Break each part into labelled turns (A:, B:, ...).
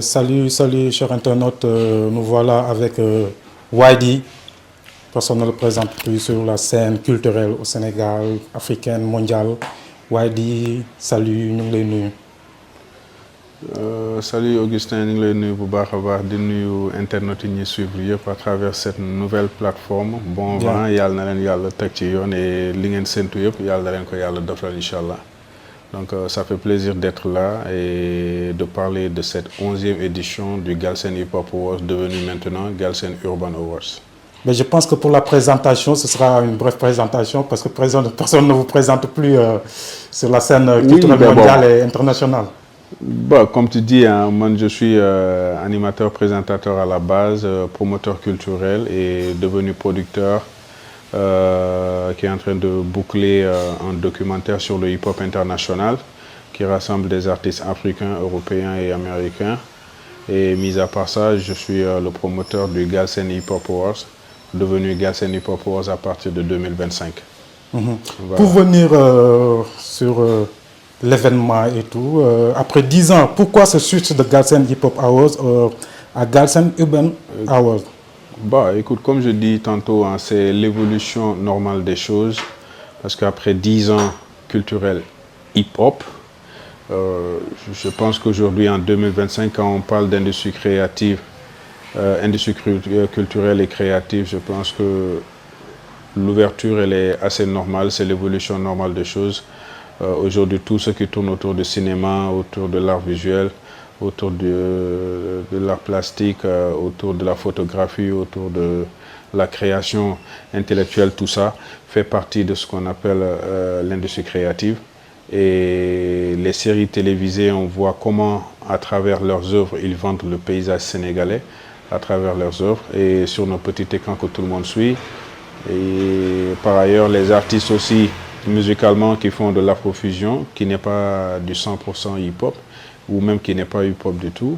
A: Salut, chers internautes. Nous voilà avec Waydi. Personne ne le présente plus sur la scène culturelle au Sénégal, africaine, mondiale. Waydi, salut, ñu ngi lay nuyu.
B: Salut Augustin, ñu ngi lay nuyu bu baax a baax di nuyu internautes yi ñuy suivre yëpp à travers cette nouvelle plateforme. Bon vent, yàlla na leen yàlla teg ci yoon et li ngeen séntu yëpp yàlla na leen ko yàlla defal incha allah. Donc ça fait plaisir d'être là et de parler de cette 11e édition du Galsen Hip Hop Awards, devenu maintenant Galsen Urban Awards.
A: Mais je pense que pour la présentation, ce sera une brève présentation parce que personne ne vous présente plus sur la scène culturelle mondiale et internationale.
B: Bah, comme tu dis, hein, moi je suis animateur, présentateur à la base, promoteur culturel et devenu producteur. Qui est en train de boucler un documentaire sur le hip-hop international qui rassemble des artistes africains, européens et américains. Et mis à part ça, je suis le promoteur du Galsen Hip Hop Awards, devenu Galsen Hip Hop Awards à partir de 2025.
A: Voilà. Pour venir sur l'événement et tout, après 10 ans, pourquoi ce switch de Galsen Hip Hop Awards à Galsen Urban Awards?
B: Bah, écoute, comme je dis tantôt, hein, c'est l'évolution normale des choses. Parce qu'après 10 ans culturels hip-hop, je pense qu'aujourd'hui, en 2025, quand on parle d'industrie créative, industrie culturelle et créative, je pense que l'ouverture, elle est assez normale. C'est l'évolution normale des choses. Aujourd'hui, tout ce qui tourne autour du cinéma, autour de l'art visuel, autour de l'art plastique, autour de la photographie, autour de la création intellectuelle, tout ça fait partie de ce qu'on appelle l'industrie créative. Et les séries télévisées, on voit comment, à travers leurs œuvres, ils vendent le paysage sénégalais, à travers leurs œuvres, et sur nos petits écrans que tout le monde suit. Et par ailleurs, les artistes aussi, musicalement, qui font de l'afrofusion, qui n'est pas du 100% hip-hop, ou même qui n'est pas hip-hop du tout.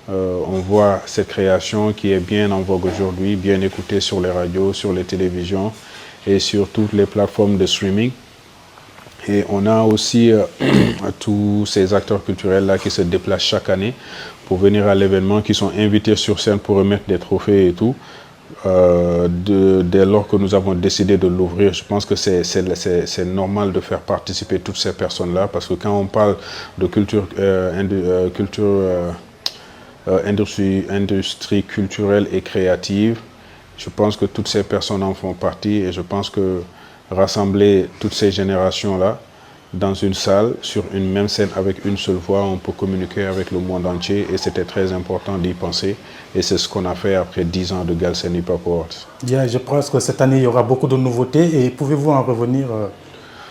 B: On voit cette création qui est bien en vogue aujourd'hui, bien écoutée sur les radios, sur les télévisions et sur toutes les plateformes de streaming. Et on a aussi tous ces acteurs culturels-là qui se déplacent chaque année pour venir à l'événement, qui sont invités sur scène pour remettre des trophées et tout. Dès lors que nous avons décidé de l'ouvrir, je pense que c'est normal de faire participer toutes ces personnes-là, parce que quand on parle de industrie culturelle et créative, je pense que toutes ces personnes en font partie, et je pense que rassembler toutes ces générations-là dans une salle, sur une même scène, avec une seule voix, on peut communiquer avec le monde entier, et c'était très important d'y penser, et c'est ce qu'on a fait après 10 ans de Galsen Hip Hop Awards.
A: Yeah, je pense que cette année, il y aura beaucoup de nouveautés, et pouvez-vous en revenir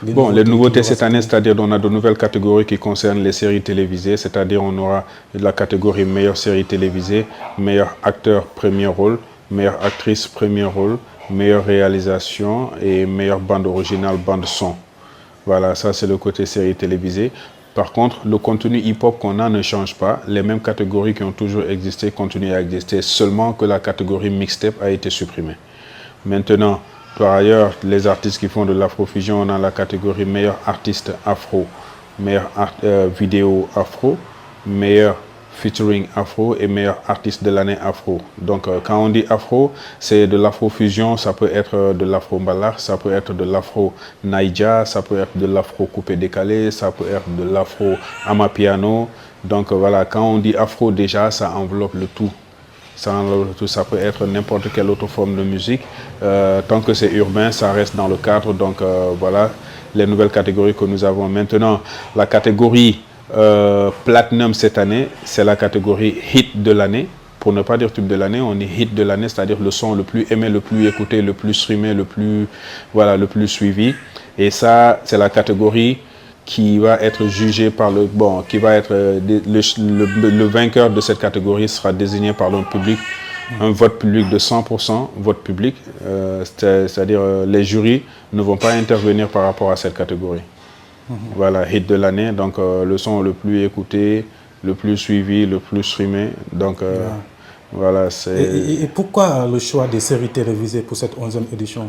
B: les nouveautés cette année, c'est-à-dire on a de nouvelles catégories qui concernent les séries télévisées, c'est-à-dire on aura la catégorie meilleure série télévisée, meilleur acteur premier rôle, meilleure actrice premier rôle, meilleure réalisation et meilleure bande originale, bande son. Voilà, ça c'est le côté série télévisée. Par contre, le contenu hip-hop qu'on a ne change pas. Les mêmes catégories qui ont toujours existé continuent à exister, seulement que la catégorie mixtape a été supprimée. Maintenant, par ailleurs, les artistes qui font de l'afrofusion, on a la catégorie meilleur artiste afro, meilleur vidéo afro, meilleur featuring afro et meilleur artiste de l'année afro. Donc quand on dit afro, c'est de l'afrofusion, ça peut être de l'afro mbalax, ça peut être de l'afro naija, ça peut être de l'afro coupé décalé, ça peut être de l'afro amapiano. Donc voilà, quand on dit afro déjà, ça enveloppe le tout. Ça peut être n'importe quelle autre forme de musique. Tant que c'est urbain, ça reste dans le cadre. Donc voilà les nouvelles catégories que nous avons. Maintenant, la catégorie Platinum cette année, c'est la catégorie hit de l'année. Pour ne pas dire tube de l'année, on dit hit de l'année, c'est-à-dire le son le plus aimé, le plus écouté, le plus streamé, le plus suivi. Et ça, c'est la catégorie qui va être jugé par qui va être le vainqueur de cette catégorie sera désigné par le public, un vote public de 100%, vote public, c'est-à-dire les jurys ne vont pas intervenir par rapport à cette catégorie. Voilà, hit de l'année, donc le son le plus écouté, le plus suivi, le plus streamé, donc voilà, c'est...
A: Et pourquoi le choix des séries télévisées pour cette 11e édition?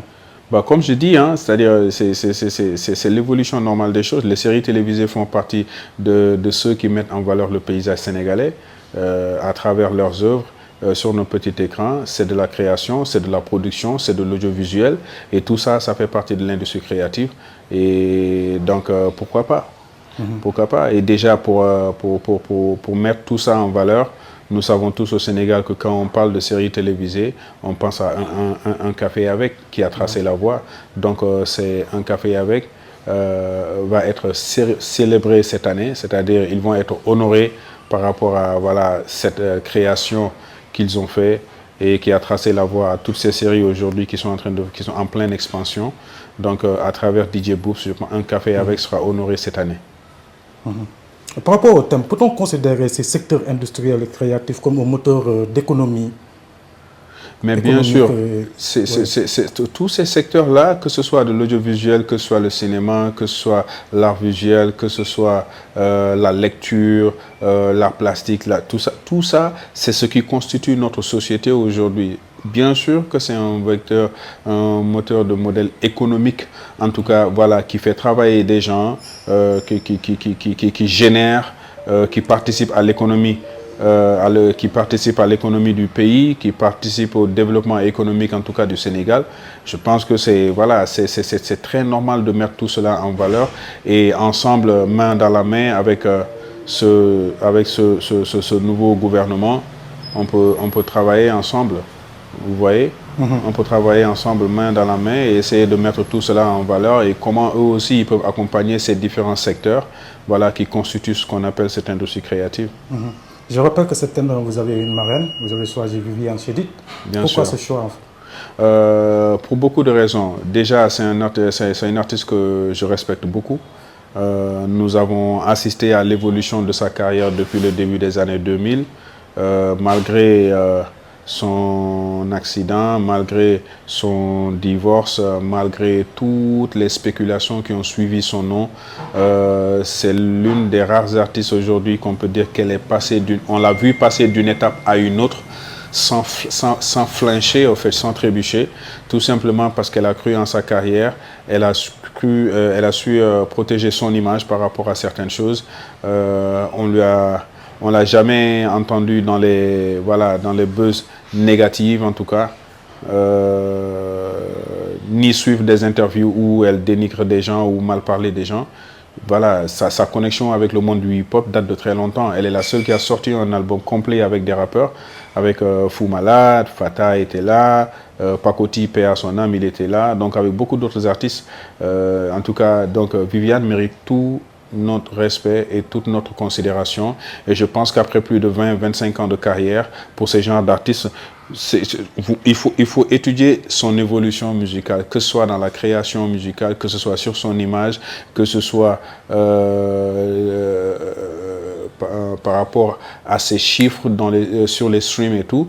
B: Comme je dis, hein, c'est-à-dire c'est l'évolution normale des choses. Les séries télévisées font partie de ceux qui mettent en valeur le paysage sénégalais. à travers leurs œuvres sur nos petits écrans. C'est de la création, c'est de la production, c'est de l'audiovisuel. Et tout ça, ça fait partie de l'industrie créative. Et donc, pourquoi pas? Pourquoi pas? Et déjà, pour mettre tout ça en valeur, nous savons tous au Sénégal que quand on parle de séries télévisées, on pense à un café avec qui a tracé la voie. Donc, c'est un café avec va être célébré cette année, c'est-à-dire ils vont être honorés par rapport à voilà, cette création qu'ils ont fait et qui a tracé la voie à toutes ces séries aujourd'hui qui sont en pleine expansion. Donc, à travers DJ Boubs, un café avec sera honoré cette année.
A: Par rapport au thème, peut-on considérer ces secteurs industriels et créatifs comme un moteur d'économie?
B: Mais bien sûr, tous ces secteurs-là, que ce soit de l'audiovisuel, que ce soit le cinéma, que ce soit l'art visuel, que ce soit la lecture, l'art plastique, tout ça, c'est ce qui constitue notre société aujourd'hui. Bien sûr que c'est un vecteur, un moteur de modèle économique, en tout cas, voilà, qui fait travailler des gens, qui génère, qui participe à l'économie. Qui participe à l'économie du pays, qui participe au développement économique, en tout cas du Sénégal. Je pense que c'est voilà, c'est très normal de mettre tout cela en valeur et ensemble, main dans la main, avec ce nouveau gouvernement, on peut travailler ensemble. Vous voyez, on peut travailler ensemble, main dans la main, et essayer de mettre tout cela en valeur et comment eux aussi ils peuvent accompagner ces différents secteurs, voilà, qui constituent ce qu'on appelle cette industrie créative.
A: Je rappelle que cette année, vous avez une marraine, vous avez choisi Viviane Chidid. Pourquoi ce choix en fait?
B: Pour beaucoup de raisons. Déjà, c'est une artiste que je respecte beaucoup. Nous avons assisté à l'évolution de sa carrière depuis le début des années 2000. Malgré son accident, malgré son divorce, malgré toutes les spéculations qui ont suivi son nom, c'est l'une des rares artistes aujourd'hui qu'on peut dire qu'elle est passée on l'a vu passer d'une étape à une autre sans flincher, au fait, sans trébucher, tout simplement parce qu'elle a cru en sa carrière, elle a su protéger son image par rapport à certaines choses. On l'a jamais entendu dans les buzz négatives, en tout cas, ni suivre des interviews où elle dénigre des gens ou mal parler des gens. Voilà, sa connexion avec le monde du hip-hop date de très longtemps. Elle est la seule qui a sorti un album complet avec des rappeurs, avec Fou Malade, Fata était là, Pakoti, paix à son âme, il était là, donc avec beaucoup d'autres artistes. En tout cas, donc Viviane mérite tout notre respect et toute notre considération. Et je pense qu'après plus de 20-25 ans de carrière, pour ces genres d'artistes, il faut étudier son évolution musicale, que ce soit dans la création musicale, que ce soit sur son image, que ce soit par rapport à ses chiffres sur les streams et tout.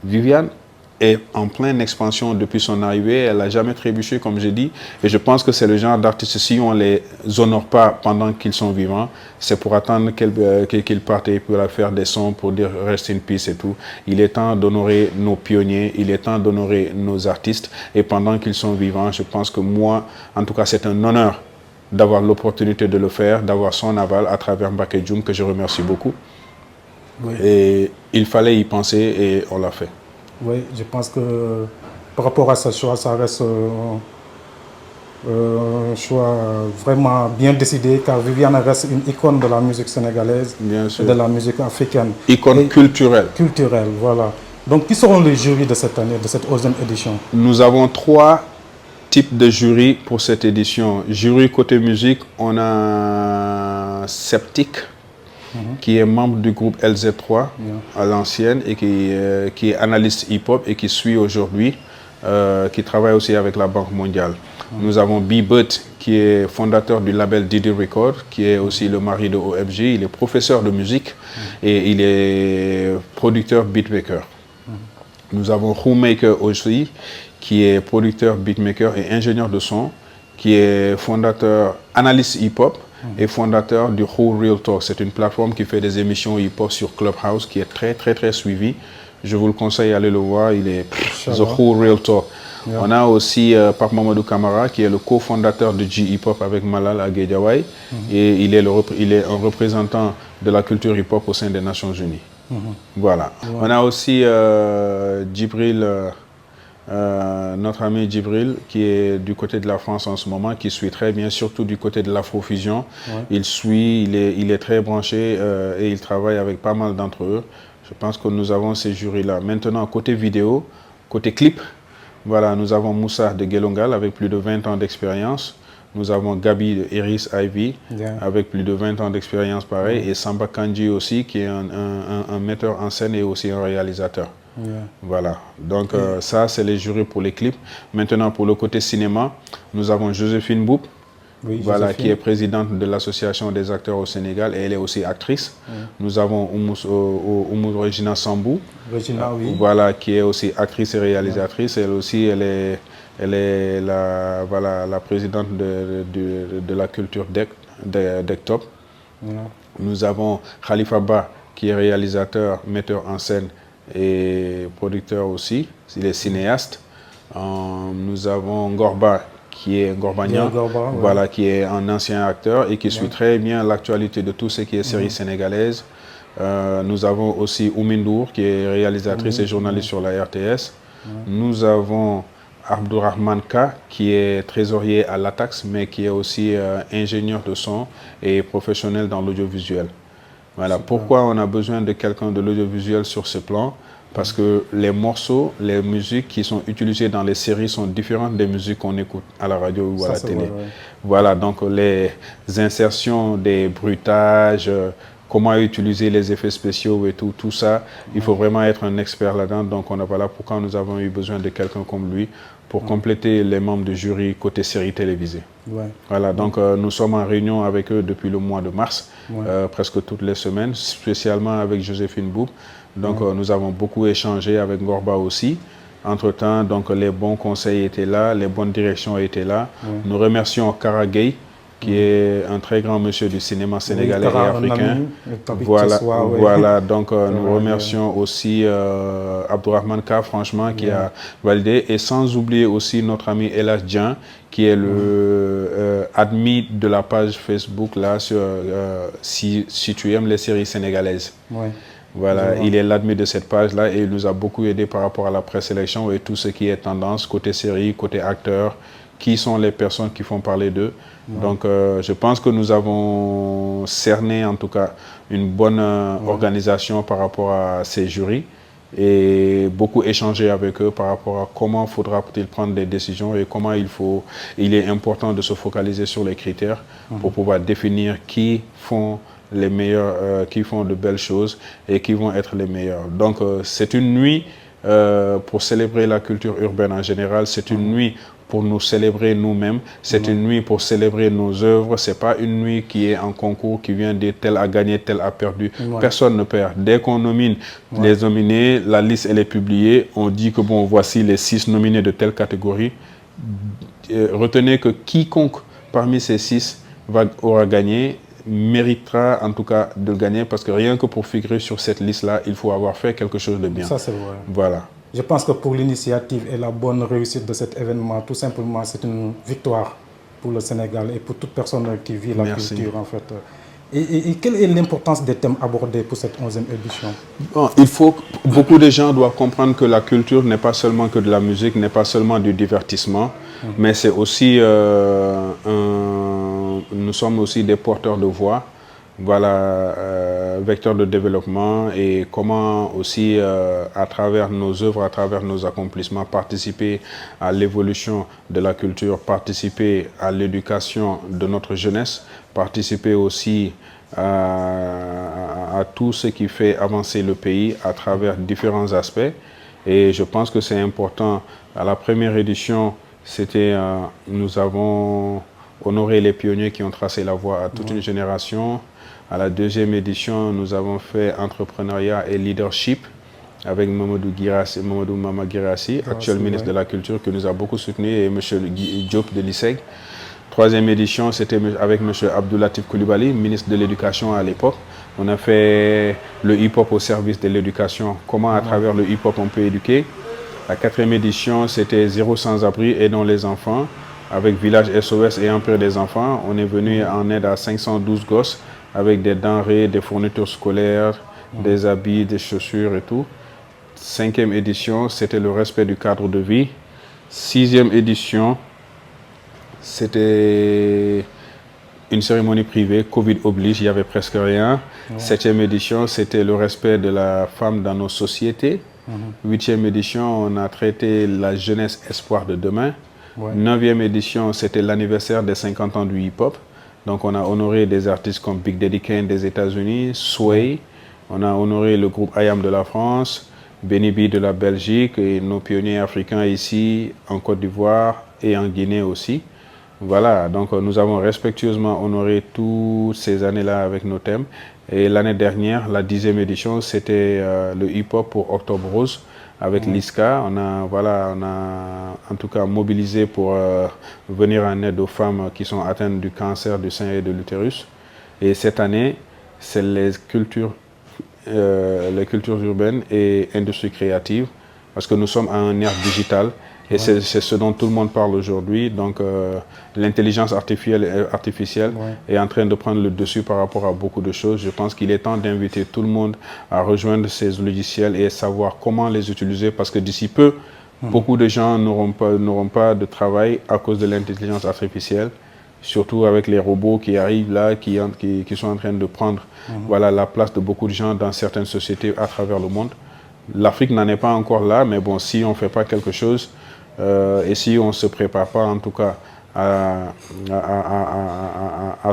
B: Viviane est en pleine expansion depuis son arrivée, elle n'a jamais trébuché, comme j'ai dit, et je pense que c'est le genre d'artiste, si on ne les honore pas pendant qu'ils sont vivants, c'est pour attendre qu'ils partent et pour faire des sons pour dire « rest in peace » et tout. Il est temps d'honorer nos pionniers, il est temps d'honorer nos artistes, et pendant qu'ils sont vivants, je pense que moi, en tout cas, c'est un honneur d'avoir l'opportunité de le faire, d'avoir son aval à travers Mbacké Dioum, que je remercie beaucoup. Oui. Et il fallait y penser et on l'a fait.
A: Oui, je pense que par rapport à ce choix, ça reste un choix vraiment bien décidé, car Viviane reste une icône de la musique sénégalaise, bien sûr, et de la musique africaine.
B: Icône culturelle.
A: Culturelle, voilà. Donc, qui seront les jurys de cette année, de cette 11e édition?
B: Nous avons 3 types de jurys pour cette édition. Jury côté musique, on a Sceptique, qui est membre du groupe LZ3 à l'ancienne et qui est analyste hip-hop et qui suit aujourd'hui, qui travaille aussi avec la Banque mondiale. Nous avons B-But, qui est fondateur du label Didi Record, qui est aussi le mari de OFG. Il est professeur de musique et il est producteur beatmaker. Nous avons Whomaker aussi, qui est producteur beatmaker et ingénieur de son, qui est fondateur, analyste hip-hop, et fondateur du Who Real Talk. C'est une plateforme qui fait des émissions hip-hop sur Clubhouse qui est très très très suivie. Je vous le conseille, allez le voir, il est The Who Real Talk. Yeah. On a aussi Pape Mamadou Camara qui est le cofondateur de J-Hip-Hop avec Malal à Guédiawaye et il est un représentant de la culture hip-hop au sein des Nations Unies. Voilà. On a aussi Djibril, notre ami Djibril, qui est du côté de la France en ce moment, qui suit très bien, surtout du côté de l'Afrofusion. Il suit, il est très branché et il travaille avec pas mal d'entre eux. Je pense que nous avons ces jurys-là. Maintenant, côté vidéo, côté clip, voilà, nous avons Moussa de Gelongal avec plus de 20 ans d'expérience. Nous avons Gabi de Iris Ivy avec plus de 20 ans d'expérience pareil. Et Samba Kanji aussi, qui est un metteur en scène et aussi un réalisateur. Voilà, donc ça c'est les jurys pour les clips. Maintenant pour le côté cinéma, nous avons Joséphine Boub, voilà, qui est présidente de l'association des acteurs au Sénégal et elle est aussi actrice. Nous avons Oumou Regina Sambou, voilà, qui est aussi actrice et réalisatrice. Elle aussi, elle est la présidente de la culture d'Ectop. Nous avons Khalifa Ba, qui est réalisateur, metteur en scène et producteur aussi, il est cinéaste. Nous avons Gorba, qui est Gorbagnan, voilà, qui est un ancien acteur et qui suit très bien l'actualité de tout ce qui est série sénégalaise. Nous avons aussi Oumindour, qui est réalisatrice et journaliste sur la RTS. Nous avons Abdourahman K, qui est trésorier à l'ATAX, mais qui est aussi ingénieur de son et professionnel dans l'audiovisuel. Voilà. Pourquoi on a besoin de quelqu'un de l'audiovisuel sur ce plan? Parce que les morceaux, les musiques qui sont utilisées dans les séries sont différentes des musiques qu'on écoute à la radio ou à la télé. Voilà, donc les insertions, des bruitages, comment utiliser les effets spéciaux et tout ça, il faut vraiment être un expert là-dedans. Donc on a voilà pourquoi nous avons eu besoin de quelqu'un comme lui pour compléter les membres du jury côté séries télévisées. Voilà, donc nous sommes en réunion avec eux depuis le mois de mars, presque toutes les semaines, spécialement avec Joséphine Boub. Donc nous avons beaucoup échangé avec Gorba aussi. Entre-temps, donc les bons conseils étaient là, les bonnes directions étaient là. Nous remercions Kara Gueye, qui est un très grand monsieur du cinéma sénégalais et africain. Voilà, donc nous remercions aussi Abdourahman K, franchement, qui a validé. Et sans oublier aussi notre ami Elas Djan, qui est le admis de la page Facebook, là, sur, si tu aimes les séries sénégalaises. Voilà, il est l'admis de cette page-là et il nous a beaucoup aidé par rapport à la présélection et tout ce qui est tendance, côté série, côté acteur, qui sont les personnes qui font parler d'eux. Donc, je pense que nous avons cerné, en tout cas, une bonne organisation par rapport à ces jurys et beaucoup échangé avec eux par rapport à comment faudra-t-il prendre des décisions et comment il est important de se focaliser sur les critères pour pouvoir définir qui font les meilleurs, qui font de belles choses et qui vont être les meilleurs. Donc c'est une nuit pour célébrer la culture urbaine en général, c'est une nuit pour nous célébrer nous-mêmes, c'est une nuit pour célébrer nos œuvres, c'est pas une nuit qui est en concours, qui vient de tel a gagné, tel a perdu. Personne ne perd. Dès qu'on nomine les nominés, la liste elle est publiée, on dit que bon, voici les 6 nominés de telle catégorie. Retenez que quiconque parmi ces 6 aura gagné, méritera en tout cas de gagner parce que rien que pour figurer sur cette liste-là, il faut avoir fait quelque chose de bien.
A: Ça, c'est vrai.
B: Voilà.
A: Je pense que pour l'initiative et la bonne réussite de cet événement, tout simplement, c'est une victoire pour le Sénégal et pour toute personne qui vit la culture, en fait. Et quelle est l'importance des thèmes abordés pour cette 11e édition?
B: Bon, beaucoup de gens doivent comprendre que la culture n'est pas seulement que de la musique, n'est pas seulement du divertissement, mais c'est aussi nous sommes aussi des porteurs de voix, voilà, vecteurs de développement et comment aussi à travers nos œuvres, à travers nos accomplissements, participer à l'évolution de la culture, participer à l'éducation de notre jeunesse, participer aussi à tout ce qui fait avancer le pays à travers différents aspects. Et je pense que c'est important. À la première édition, nous avons honoré les pionniers qui ont tracé la voie à toute une génération. À la deuxième édition, nous avons fait entrepreneuriat et leadership avec Mamadou Mama Guirassi, actuel ministre de la Culture, qui nous a beaucoup soutenu, et M. Diop de l'ISEG. Troisième édition, c'était avec M. Abdoulatif Coulibaly, ministre de l'Éducation à l'époque. On a fait le hip-hop au service de l'éducation, comment à travers le hip-hop on peut éduquer. La quatrième édition, c'était Zéro sans-abri, aidons les enfants. Avec Village SOS et Empire des enfants, on est venu en aide à 512 gosses avec des denrées, des fournitures scolaires, des habits, des chaussures et tout. 5e édition, c'était le respect du cadre de vie. 6e édition, c'était une cérémonie privée, Covid oblige, il n'y avait presque rien. 7e édition, c'était le respect de la femme dans nos sociétés. 8e édition, on a traité la jeunesse espoir de demain. 9e édition, c'était l'anniversaire des 50 ans du hip-hop. Donc on a honoré des artistes comme Big Daddy Kane des États-Unis, Sway. On a honoré le groupe I Am de la France, Benny B de la Belgique et nos pionniers africains ici en Côte d'Ivoire et en Guinée aussi. Voilà, donc nous avons respectueusement honoré toutes ces années-là avec nos thèmes. Et l'année dernière, la 10e édition, c'était le hip-hop pour Octobre Rose avec l'ISCA. On a en tout cas mobilisé pour venir en aide aux femmes qui sont atteintes du cancer du sein et de l'utérus. Et cette année, c'est les cultures urbaines et industries créatives, parce que nous sommes à un ère digital. Et c'est ce dont tout le monde parle aujourd'hui. Donc, l'intelligence artificielle est en train de prendre le dessus par rapport à beaucoup de choses. Je pense qu'il est temps d'inviter tout le monde à rejoindre ces logiciels et savoir comment les utiliser, parce que d'ici peu, beaucoup de gens n'auront pas de travail à cause de l'intelligence artificielle, surtout avec les robots qui arrivent là, qui sont en train de prendre la place de beaucoup de gens dans certaines sociétés à travers le monde. L'Afrique n'en est pas encore là, mais bon, si on ne fait pas quelque chose, et si on ne se prépare pas en tout cas à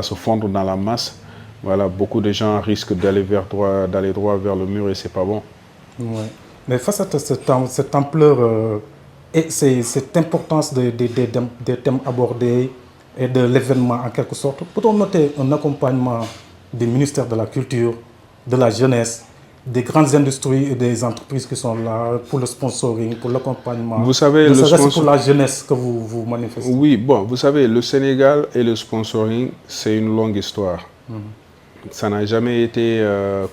B: se fondre dans la masse, voilà, beaucoup de gens risquent d'aller droit vers le mur et c'est pas bon.
A: Ouais. Mais face à cette ampleur et cette importance des thèmes abordés et de l'événement en quelque sorte, peut-on noter un accompagnement du ministère de la Culture, de la Jeunesse, des grandes industries et des entreprises qui sont là pour le sponsoring, pour l'accompagnement?
B: Vous savez,
A: pour la jeunesse que vous manifestez.
B: Oui, bon, vous savez, le Sénégal et le sponsoring, c'est une longue histoire. Ça n'a jamais été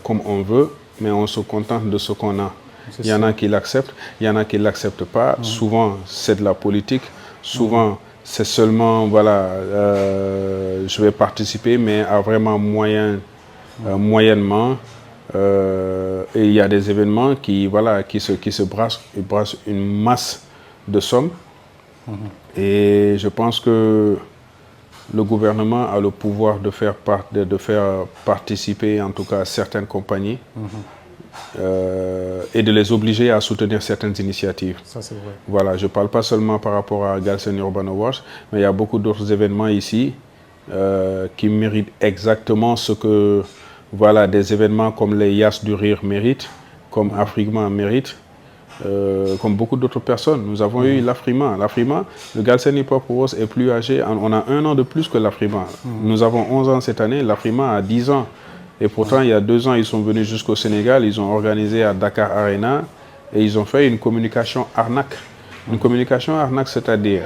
B: comme on veut, mais on se contente de ce qu'on a. Il y en a qui l'acceptent, il y en a qui ne l'acceptent pas. Souvent, c'est de la politique. Souvent, c'est seulement, voilà, je vais participer, mais à vraiment moyennement. Et il y a des événements qui se brassent une masse de sommes. Et je pense que le gouvernement a le pouvoir de faire participer en tout cas certaines compagnies et de les obliger à soutenir certaines initiatives.
A: Ça, c'est vrai.
B: Voilà, je ne parle pas seulement par rapport à Galsen Urban Awards, mais il y a beaucoup d'autres événements ici qui méritent exactement ce que des événements comme les Yas du Rire méritent, comme Afrima mérite, comme beaucoup d'autres personnes. Nous avons eu l'Afrima. L'Afrima, le Galsen Hip Hop Awards est plus âgé. On a 1 an de plus que l'Afrima. Nous avons 11 ans cette année. L'Afrima a 10 ans. Et pourtant, il y a 2 ans, ils sont venus jusqu'au Sénégal. Ils ont organisé à Dakar Arena et ils ont fait une communication arnaque. Une communication arnaque, c'est-à-dire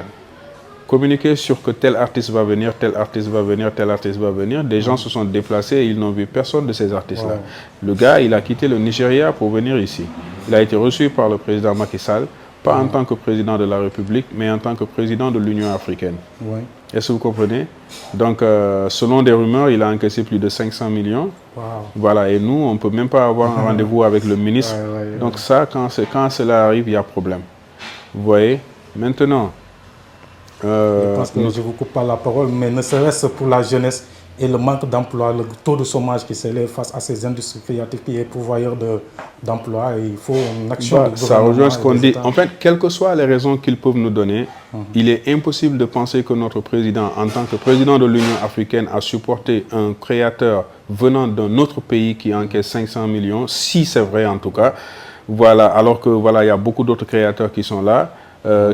B: communiquer sur que tel artiste va venir, tel artiste va venir, tel artiste va venir. Des gens se sont déplacés et ils n'ont vu personne de ces artistes-là. Le gars, il a quitté le Nigeria pour venir ici. Il a été reçu par le président Macky Sall, pas en tant que président de la République, mais en tant que président de l'Union africaine. Est-ce que vous comprenez? Donc, selon des rumeurs, il a encaissé plus de 500 millions. Voilà, et nous, on ne peut même pas avoir un rendez-vous avec le ministre. Donc ça, quand cela arrive, il y a problème. Vous voyez? Maintenant,
A: je pense que je ne vous coupe pas la parole, mais ne serait-ce pour la jeunesse et le manque d'emploi, le taux de chômage qui s'élève face à ces industries créatives qui est pourvoyeur d'emploi, il faut une action.
B: Ça rejoint ce qu'on dit. En fait, quelles que soient les raisons qu'ils peuvent nous donner, il est impossible de penser que notre président, en tant que président de l'Union africaine, a supporté un créateur venant d'un autre pays qui encaisse 500 millions, si c'est vrai en tout cas. Voilà, alors que il y a beaucoup d'autres créateurs qui sont là.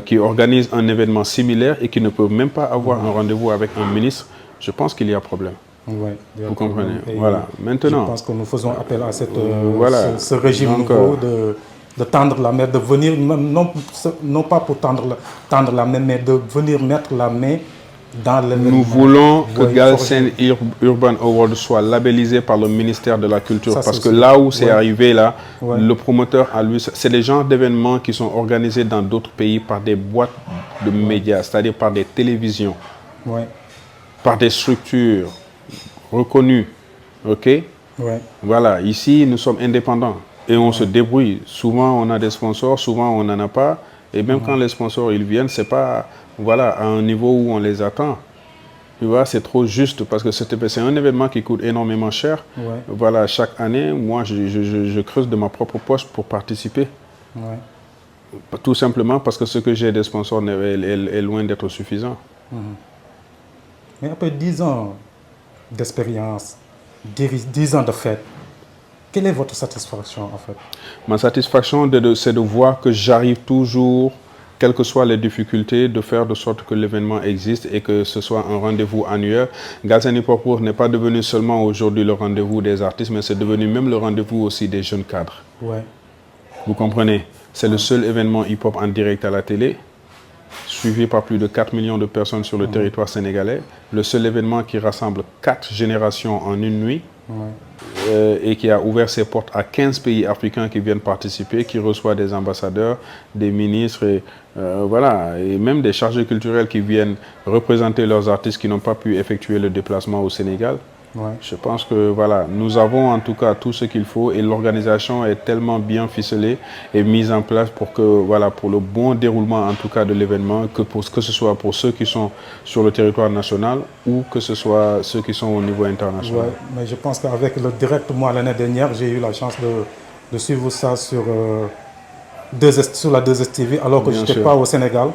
B: Qui organisent un événement similaire et qui ne peuvent même pas avoir un rendez-vous avec un ministre, je pense qu'il y a problème. Vous comprenez? Voilà. Maintenant,
A: je pense que nous faisons appel à ce régime nouveau de tendre la main, de venir, non pas pour tendre la main, mais de venir mettre la main dans l'événement.
B: Nous voulons que Galsen Urban Award soit labellisé par le ministère de la Culture, parce que là où c'est arrivé, là, le promoteur a lui, c'est les genres d'événements qui sont organisés dans d'autres pays par des boîtes de médias, c'est-à-dire par des télévisions, par des structures reconnues, ok?
A: Ouais.
B: Voilà, ici, nous sommes indépendants et on se débrouille. Souvent, on a des sponsors, souvent, on n'en a pas. Et même quand les sponsors ils viennent, c'est pas voilà, à un niveau où on les attend. Tu vois, c'est trop juste parce que c'est un événement qui coûte énormément cher.
A: Ouais.
B: Voilà, chaque année, moi, je creuse de ma propre poche pour participer.
A: Ouais.
B: Tout simplement parce que ce que j'ai des sponsors est loin d'être suffisant.
A: Mais après 10 ans d'expérience, 10 ans de fête, quelle est votre satisfaction en fait?
B: Ma satisfaction, c'est de voir que j'arrive toujours, quelles que soient les difficultés, de faire de sorte que l'événement existe et que ce soit un rendez-vous annuel. Galsen Hip Hop World n'est pas devenu seulement aujourd'hui le rendez-vous des artistes, mais c'est devenu même le rendez-vous aussi des jeunes cadres.
A: Ouais.
B: Vous comprenez? C'est le seul événement hip-hop en direct à la télé, suivi par plus de 4 millions de personnes sur le territoire sénégalais. Le seul événement qui rassemble 4 générations en une nuit. Et qui a ouvert ses portes à 15 pays africains qui viennent participer, qui reçoit des ambassadeurs, des ministres, et, voilà, et même des chargés culturels qui viennent représenter leurs artistes qui n'ont pas pu effectuer le déplacement au Sénégal.
A: Ouais.
B: Je pense que voilà, nous avons en tout cas tout ce qu'il faut et l'organisation est tellement bien ficelée et mise en place pour que voilà, pour le bon déroulement en tout cas de l'événement, que ce soit pour ceux qui sont sur le territoire national ou que ce soit ceux qui sont au niveau international.
A: Ouais, mais je pense qu'avec le direct, moi l'année dernière, j'ai eu la chance de suivre ça sur, sur la 2STV alors que je n'étais pas au Sénégal.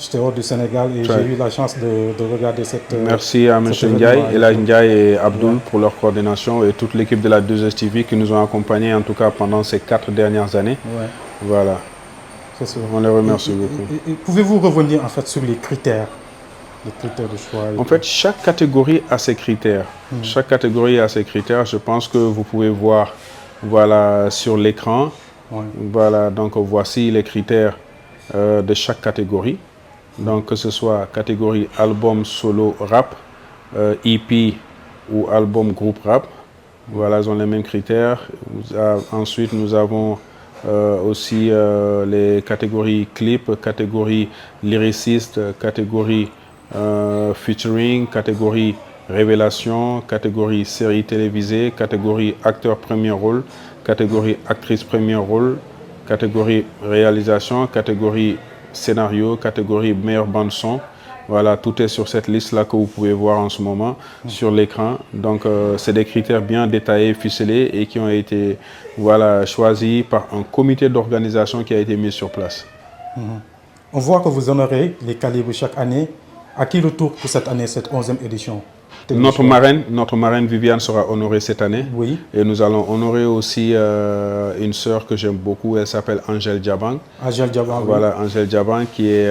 A: J'étais hors du Sénégal et j'ai eu la chance de regarder cette.
B: Merci à M. Ndiaye, Elhaj Ndiaye et Abdoul pour leur coordination et toute l'équipe de la 2STV qui nous ont accompagnés en tout cas pendant ces 4 dernières années.
A: Ouais.
B: Voilà.
A: C'est sûr.
B: On les remercie beaucoup.
A: Pouvez-vous revenir en fait sur les critères de choix?
B: En fait, chaque catégorie a ses critères. Chaque catégorie a ses critères. Je pense que vous pouvez voir voilà, sur l'écran.
A: Ouais.
B: Voilà, donc voici les critères de chaque catégorie. Donc que ce soit catégorie album solo rap, EP ou album groupe rap. Voilà, ils ont les mêmes critères. Ensuite, nous avons aussi les catégories clip, catégorie lyriciste, catégorie featuring, catégorie révélation, catégorie série télévisée, catégorie acteur premier rôle, catégorie actrice premier rôle, catégorie réalisation, catégorie scénario, catégorie meilleure bande son. Voilà, tout est sur cette liste-là que vous pouvez voir en ce moment sur l'écran. Donc, c'est des critères bien détaillés, ficelés et qui ont été voilà, choisis par un comité d'organisation qui a été mis sur place.
A: On voit que vous honorez les calibres chaque année. À qui le tour pour cette année, cette 11e édition?
B: Notre marraine Viviane sera honorée cette année.
A: Oui.
B: Et nous allons honorer aussi une sœur que j'aime beaucoup, elle s'appelle Angèle Diabang.
A: Angèle Diabang.
B: Voilà, oui. Angèle Diabang qui est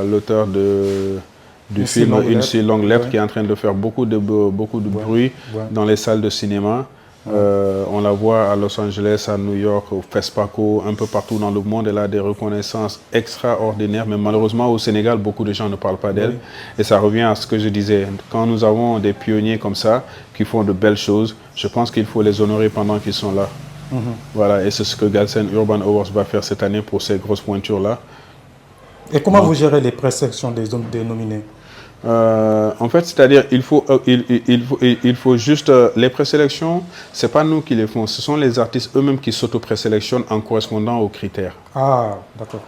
B: l'auteur du film Une si longue lettre, qui est en train de faire beaucoup de bruit dans les salles de cinéma. On la voit à Los Angeles, à New York, au FESPACO, un peu partout dans le monde. Elle a des reconnaissances extraordinaires, mais malheureusement au Sénégal, beaucoup de gens ne parlent pas d'elle. Et ça revient à ce que je disais. Quand nous avons des pionniers comme ça, qui font de belles choses, je pense qu'il faut les honorer pendant qu'ils sont là. Voilà, et c'est ce que Galsen Urban Awards va faire cette année pour ces grosses pointures-là.
A: Et comment vous gérez les présélections des nominés?
B: En fait, c'est-à-dire il faut juste les présélections, c'est pas nous qui les font, ce sont les artistes eux-mêmes qui s'auto-présélectionnent en correspondant aux critères.
A: Ah, d'accord.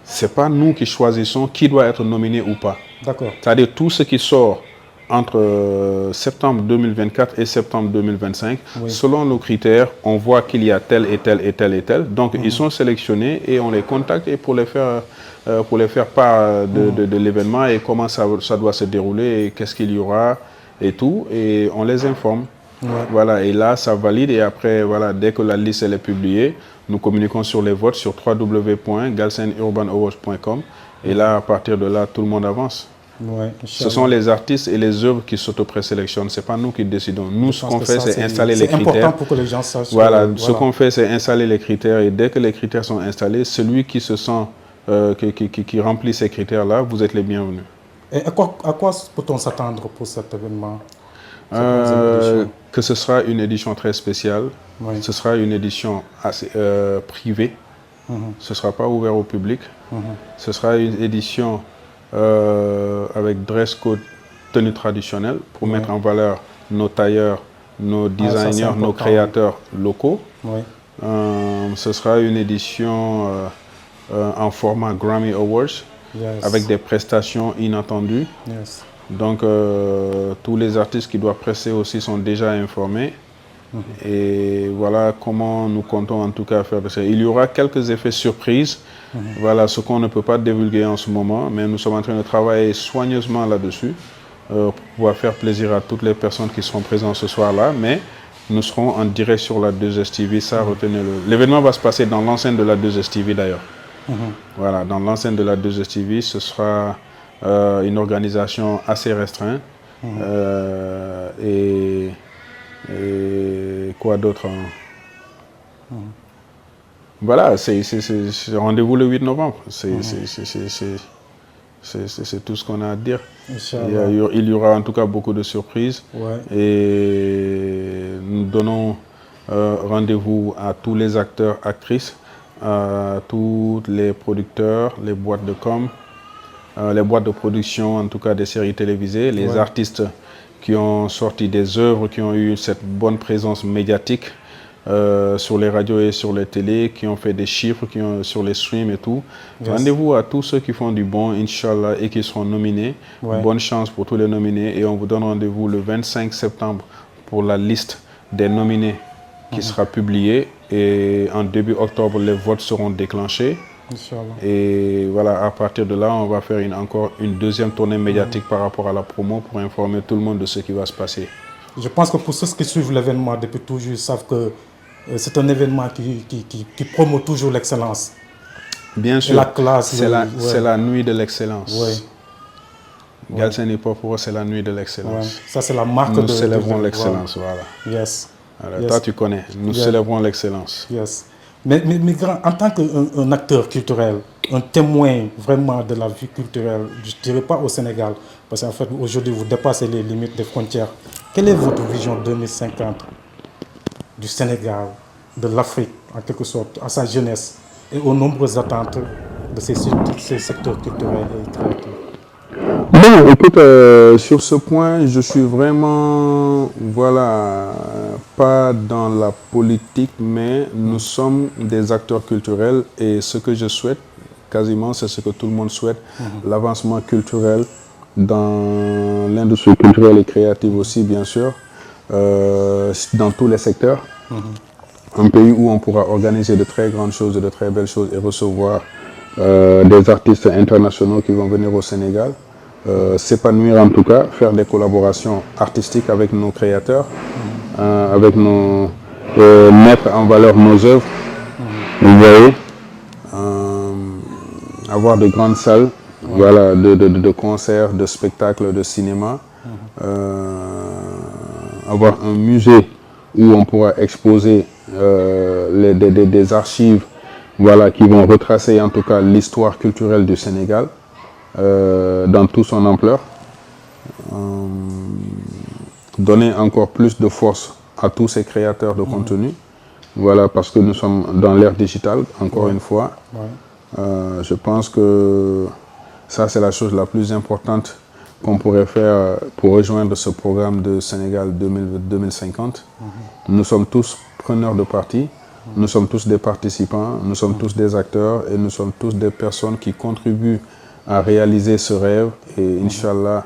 B: C'est pas nous qui choisissons qui doit être nominé ou pas.
A: D'accord.
B: C'est-à-dire tout ce qui sort entre septembre 2024 et septembre 2025, selon nos critères, on voit qu'il y a tel et tel et tel et tel. Donc ils sont sélectionnés et on les contacte et pour les faire part de l'événement et comment ça doit se dérouler et qu'est-ce qu'il y aura et tout. Et on les informe. Voilà, et là, ça valide. Et après, voilà, dès que la liste elle est publiée, nous communiquons sur les votes sur www.galsenurbanawards.com. Et là, à partir de là, tout le monde avance. Ce sont les artistes et les œuvres qui s'auto-présélectionnent. Ce n'est pas nous qui décidons. Nous, ce qu'on fait, c'est installer les critères.
A: C'est important pour que les gens sachent.
B: Voilà, ce qu'on fait, c'est installer les critères. Et dès que les critères sont installés, celui qui se sent, qui remplit ces critères-là, vous êtes les bienvenus.
A: Et à quoi peut-on s'attendre pour cet événement?
B: Que ce sera une édition très spéciale. Ce sera une édition assez privée. Ce ne sera pas ouvert au public. Ce sera une édition avec dress code tenue traditionnelle pour mettre en valeur nos tailleurs nos
A: ça,
B: designers,
A: c'est
B: nos
A: important.
B: créateurs locaux.
A: Oui.
B: Ce sera une édition en format Grammy Awards
A: Yes.
B: avec des prestations inattendues.
A: Yes.
B: Donc, tous les artistes qui doivent presser aussi sont déjà informés. Et voilà comment nous comptons en tout cas faire de ça. Il y aura quelques effets surprises. Voilà ce qu'on ne peut pas divulguer en ce moment, mais nous sommes en train de travailler soigneusement là-dessus pour pouvoir faire plaisir à toutes les personnes qui seront présentes ce soir-là. Mais nous serons en direct sur la 2STV, ça retenez-le. L'événement va se passer dans l'enceinte de la 2STV d'ailleurs. Voilà, dans l'enceinte de la 2STV, ce sera une organisation assez restreinte. Et quoi d'autre Voilà, c'est rendez-vous le 8 novembre. C'est tout ce qu'on a à dire. Il y aura en tout cas beaucoup de surprises.
A: Ouais.
B: Et nous donnons rendez-vous à tous les acteurs, actrices, à tous les producteurs, les boîtes de com, les boîtes de production, en tout cas des séries télévisées, les artistes qui ont sorti des œuvres, qui ont eu cette bonne présence médiatique sur les radios et sur les télés, qui ont fait des chiffres, qui ont sur les streams et tout. Rendez-vous à tous ceux qui font du bon, Inch'Allah, et qui seront nominés. Bonne chance pour tous les nominés. Et on vous donne rendez-vous le 25 septembre pour la liste des nominés qui sera publiée. Et en début octobre, les votes seront déclenchés. Et voilà, à partir de là, on va faire encore une deuxième tournée médiatique par rapport à la promo pour informer tout le monde de ce qui va se passer.
A: Je pense que pour ceux qui suivent l'événement depuis toujours, ils savent que c'est un événement qui promeut toujours l'excellence.
B: Bien sûr,
A: la classe.
B: C'est la nuit de l'excellence.
A: Oui.
B: Galsen Hip Hop, c'est la nuit de l'excellence.
A: Ça, c'est la marque
B: Nous célébrons l'excellence, voilà.
A: Yes.
B: Alors, toi, tu connais, nous célébrons l'excellence.
A: Yes. Mais grand, en tant qu'un acteur culturel, un témoin vraiment de la vie culturelle, je ne dirais pas au Sénégal, parce qu'en fait, aujourd'hui, vous dépassez les limites des frontières. Quelle est votre vision 2050 du Sénégal, de l'Afrique, en quelque sorte, à sa jeunesse et aux nombreuses attentes de ces secteurs culturels et créatifs?
B: Bon, écoute, sur ce point, je suis vraiment, voilà, pas dans la politique, mais nous sommes des acteurs culturels et ce que je souhaite, quasiment, c'est ce que tout le monde souhaite, l'avancement culturel dans l'industrie culturelle et créative aussi, bien sûr, dans tous les secteurs. Un pays où on pourra organiser de très grandes choses, de très belles choses et recevoir des artistes internationaux qui vont venir au Sénégal. S'épanouir en tout cas, faire des collaborations artistiques avec nos créateurs, avec nos mettre en valeur nos œuvres, vous voyez, avoir de grandes salles, voilà, de concerts, de spectacles, de cinéma, avoir un musée où on pourra exposer des archives, voilà, qui vont retracer en tout cas l'histoire culturelle du Sénégal. Dans toute son ampleur, donner encore plus de force à tous ces créateurs de contenu, voilà, parce que nous sommes dans l'ère digitale, encore une fois. Je pense que ça, c'est la chose la plus importante qu'on pourrait faire pour rejoindre ce programme de Sénégal 2050. Nous sommes tous preneurs de parti, nous sommes tous des participants, nous sommes tous des acteurs et nous sommes tous des personnes qui contribuent à réaliser ce rêve et Inch'Allah,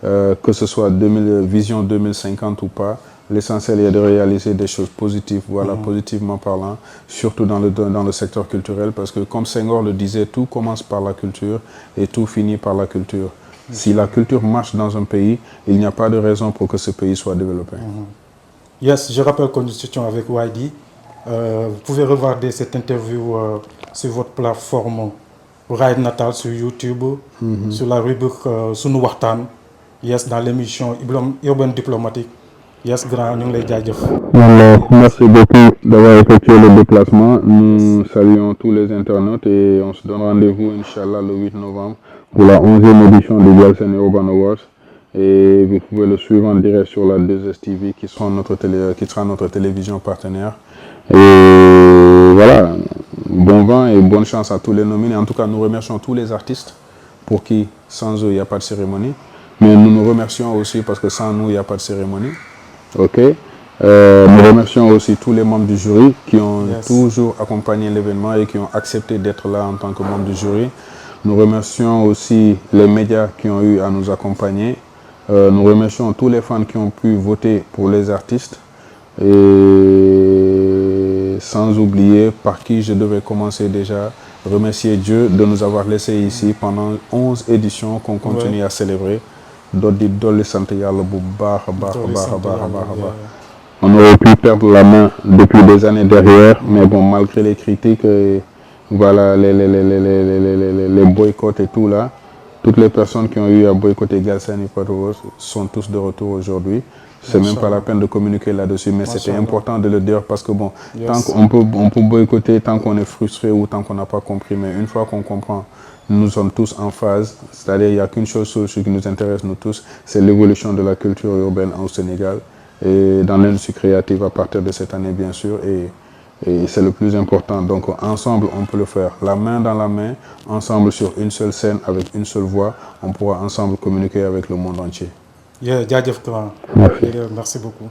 B: que ce soit vision 2050 ou pas, l'essentiel est de réaliser des choses positives, voilà, positivement parlant, surtout dans le secteur culturel, parce que comme Senghor le disait, tout commence par la culture et tout finit par la culture. Si la culture marche dans un pays, il n'y a pas de raison pour que ce pays soit développé.
A: Yes, je rappelle que nous étions avec YD. Vous pouvez regarder cette interview sur votre plateforme Ride Natal sur YouTube, sur la rubrique Sunu Waxtaan, yes, dans l'émission Urban Diplomatique. Yes, grand, nous les jaajëf.
B: Alors, merci beaucoup d'avoir effectué le déplacement. Nous saluons tous les internautes et on se donne rendez-vous, Inch'Allah, le 8 novembre pour la 11e édition du Galsen Urban Awards. Et vous pouvez le suivre en direct sur la 2STV qui sera notre télévision partenaire. Et voilà, bon vent et bonne chance à tous les nominés. En tout cas, nous remercions tous les artistes pour qui, sans eux, il n'y a pas de cérémonie. Mais nous nous remercions aussi parce que sans nous, il n'y a pas de cérémonie. Ok. Nous remercions aussi tous les membres du jury qui ont
A: Yes.
B: toujours accompagné l'événement et qui ont accepté d'être là en tant que membres du jury. Nous remercions aussi les médias qui ont eu à nous accompagner. Nous remercions tous les fans qui ont pu voter pour les artistes. Et sans oublier par qui je devais commencer déjà, remercier Dieu de nous avoir laissés ici pendant 11 éditions qu'on continue à célébrer. On aurait pu perdre la main depuis des années derrière, mais bon, malgré les critiques, voilà, les boycotts et tout là, toutes les personnes qui ont eu à boycotter Galsen et Patos sont tous de retour aujourd'hui. C'est même pas la peine de communiquer là-dessus, mais c'était important de le dire parce que bon, tant qu'on peut boycotter, tant qu'on est frustré ou tant qu'on n'a pas compris, mais une fois qu'on comprend, nous sommes tous en phase, c'est-à-dire il n'y a qu'une chose qui nous intéresse nous tous, c'est l'évolution de la culture urbaine au Sénégal et dans l'industrie créative à partir de cette année bien sûr, et c'est le plus important. Donc ensemble on peut le faire, la main dans la main, ensemble sur une seule scène avec une seule voix, on pourra ensemble communiquer avec le monde entier.
A: Merci beaucoup.